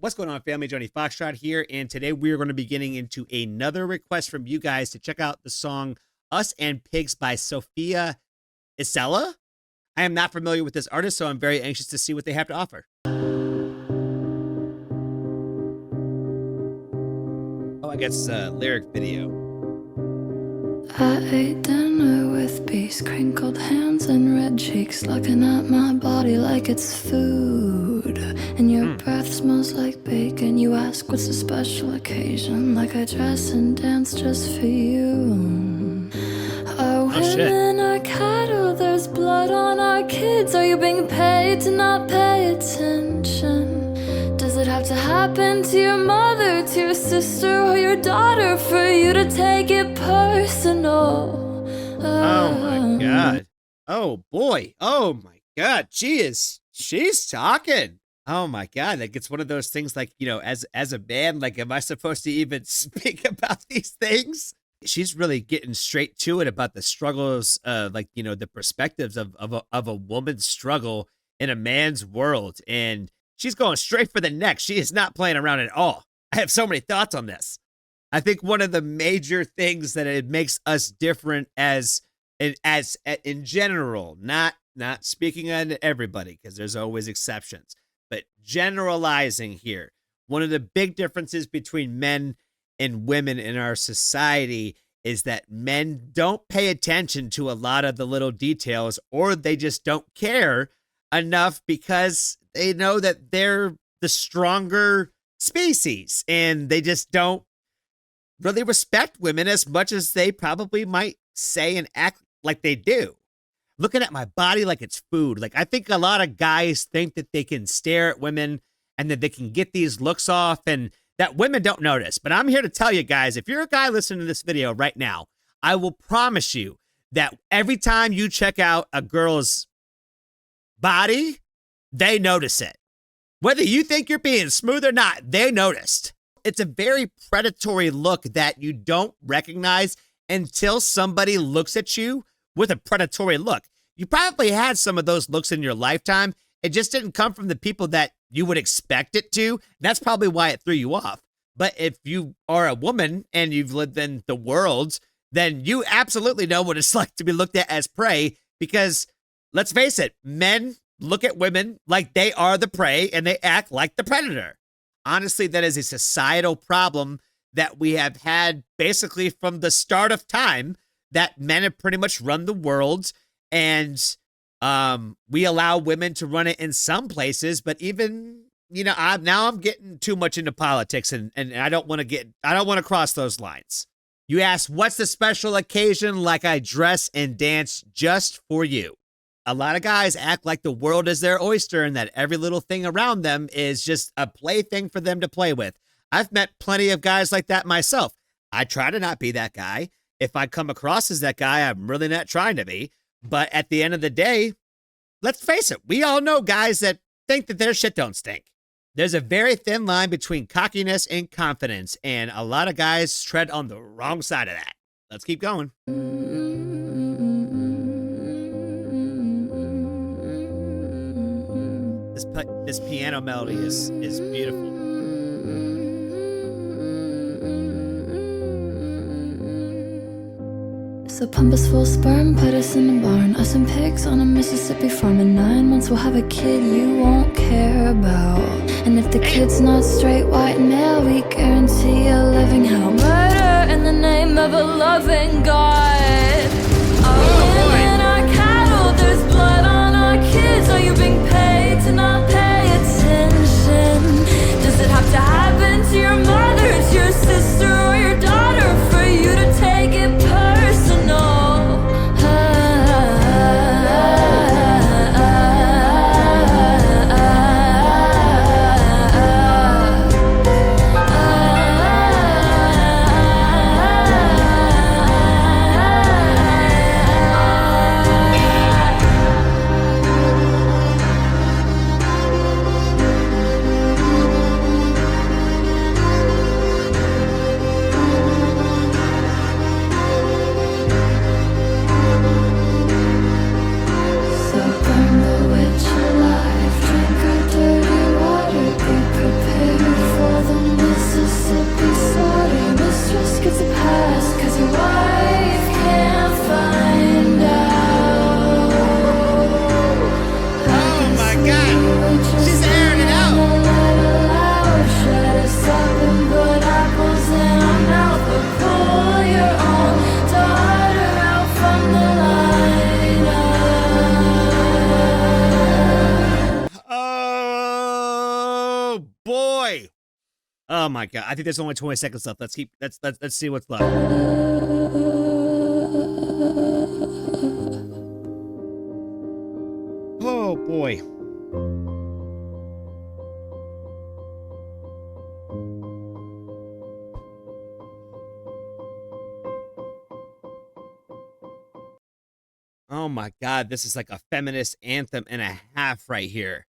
What's going on, family? Johnny Foxtrot here, and today we are going to be getting into another request from you guys to check out the song Us and Pigs by Sofia Isella. I am not familiar with this artist, so I'm very anxious to see what they have to offer. Oh, I guess lyric video. I ate dinner with peace, crinkled hands and red cheeks, looking at my body like it's food. And your breath smells like bacon. You ask what's the special occasion, like I dress and dance just for you. Our women are cattle, there's blood on our kids. Are you being paid to not pay attention? Does it have to happen to your mother, to your sister, or your daughter for you to take it personal? Oh my God. Oh boy. Oh my God. She's talking. Oh my God. Like, it's one of those things, like, you know, as a man, like, am I supposed to even speak about these things? She's really getting straight to it about the struggles, like, you know, the perspectives of a woman's struggle in a man's world. And she's going straight for the neck. She is not playing around at all. I have so many thoughts on this. I think one of the major things that it makes us different as in general, not speaking on everybody, because there's always exceptions, but generalizing here, one of the big differences between men and women in our society is that men don't pay attention to a lot of the little details, or they just don't care enough because they know that they're the stronger species and they just don't really respect women as much as they probably might say and act like they do. Looking at my body like it's food. Like, I think a lot of guys think that they can stare at women and that they can get these looks off and that women don't notice. But I'm here to tell you guys, if you're a guy listening to this video right now, I will promise you that every time you check out a girl's body, they notice it. Whether you think you're being smooth or not, they noticed. It's a very predatory look that you don't recognize until somebody looks at you with a predatory look. You probably had some of those looks in your lifetime. It just didn't come from the people that you would expect it to. That's probably why it threw you off. But if you are a woman and you've lived in the world, then you absolutely know what it's like to be looked at as prey, because let's face it, men look at women like they are the prey and they act like the predator. Honestly, that is a societal problem that we have had basically from the start of time, that men have pretty much run the world, and we allow women to run it in some places. But even, you know, I'm getting too much into politics, and I don't want to cross those lines. You ask, what's the special occasion? Like I dress and dance just for you. A lot of guys act like the world is their oyster and that every little thing around them is just a plaything for them to play with. I've met plenty of guys like that myself. I try to not be that guy. If I come across as that guy, I'm really not trying to be. But at the end of the day, let's face it, we all know guys that think that their shit don't stink. There's a very thin line between cockiness and confidence, and a lot of guys tread on the wrong side of that. Let's keep going. This piano melody is beautiful. So pump us full sperm, put us in a barn, us and pigs on a Mississippi farm. In 9 months we'll have a kid you won't care about. And if the kid's not straight, white, male, we guarantee a living hell. Murder in the name of a loving God. Our women are cattle, there's blood on our kids. Are you being paid to not pay attention? Does it have to happen to your mother, to your sister, or your daughter for you to take it personal? boy. Oh my god. I think there's only 20 seconds left. Let's see what's left. Oh boy. Oh my god, this is like a feminist anthem and a half right here.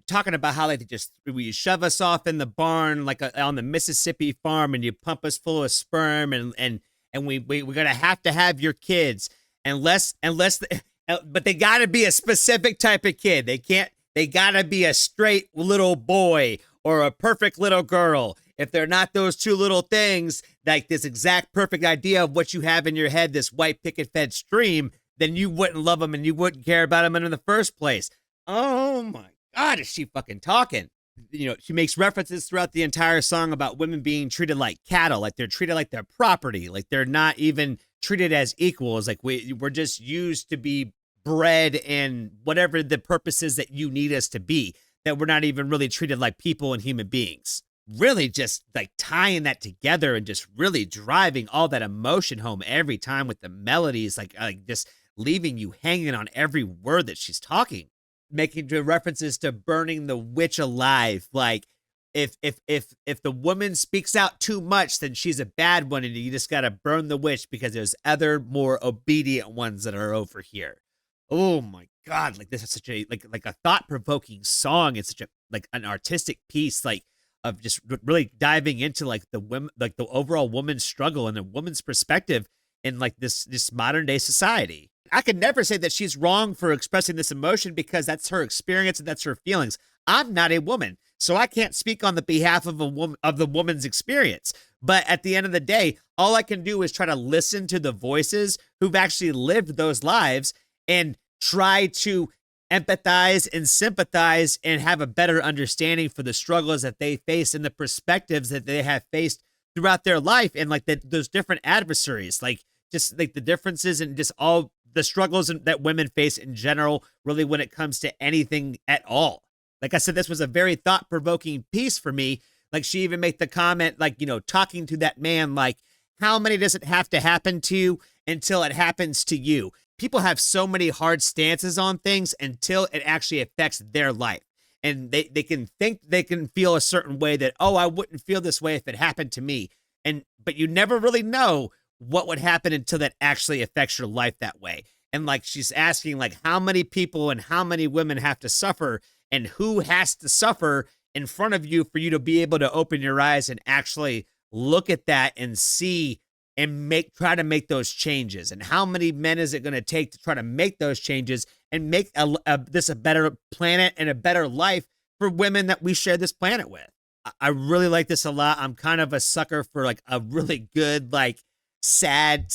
Talking about how like they just you shove us off in the barn like on the Mississippi farm and you pump us full of sperm and we're gonna have to have your kids but they gotta be a specific type of kid. They gotta be a straight little boy or a perfect little girl. If they're not those two little things, like this exact perfect idea of what you have in your head, this white picket fence dream, then you wouldn't love them and you wouldn't care about them in the first place. Oh my God, is she fucking talking? You know, she makes references throughout the entire song about women being treated like cattle, like they're treated like their property, like they're not even treated as equals. Like we're just used to be bred and whatever the purpose is that you need us to be, that we're not even really treated like people and human beings. Really just like tying that together and just really driving all that emotion home every time with the melodies, like just leaving you hanging on every word that she's talking. Making references to burning the witch alive. Like if the woman speaks out too much, then she's a bad one and you just gotta burn the witch because there's other more obedient ones that are over here. Oh my God, like this is such a like a thought-provoking song. It's such a like an artistic piece, like of just really diving into like the women, like the overall woman's struggle and a woman's perspective in like this modern day society. I could never say that she's wrong for expressing this emotion because that's her experience and that's her feelings. I'm not a woman, so I can't speak on the behalf of the woman's experience. But at the end of the day, all I can do is try to listen to the voices who've actually lived those lives and try to empathize and sympathize and have a better understanding for the struggles that they face and the perspectives that they have faced throughout their life and like those different adversaries, like just like the differences and just all the struggles that women face in general, really when it comes to anything at all. Like I said, this was a very thought-provoking piece for me. Like she even made the comment, like, you know, talking to that man, like, how many does it have to happen to until it happens to you? People have so many hard stances on things until it actually affects their life. And they can think they can feel a certain way that, oh, I wouldn't feel this way if it happened to me. But you never really know what would happen until that actually affects your life that way. And like she's asking like how many people and how many women have to suffer and who has to suffer in front of you for you to be able to open your eyes and actually look at that and see and try to make those changes. And how many men is it going to take to try to make those changes and make this a better planet and a better life for women that we share this planet with? I really like this a lot. I'm kind of a sucker for like a really good, like sad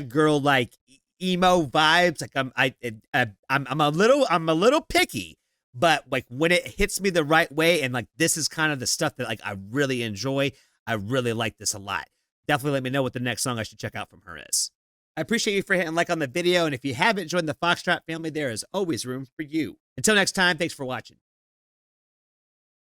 girl, like emo vibes. Like I'm a little picky, but like when it hits me the right way and like this is kind of the stuff that like I really enjoy. I really like this a lot. Definitely let me know what the next song I should check out from her is. I appreciate you for hitting like on the video, and if you haven't joined the Foxtrot family, there is always room for you. Until next time, thanks for watching.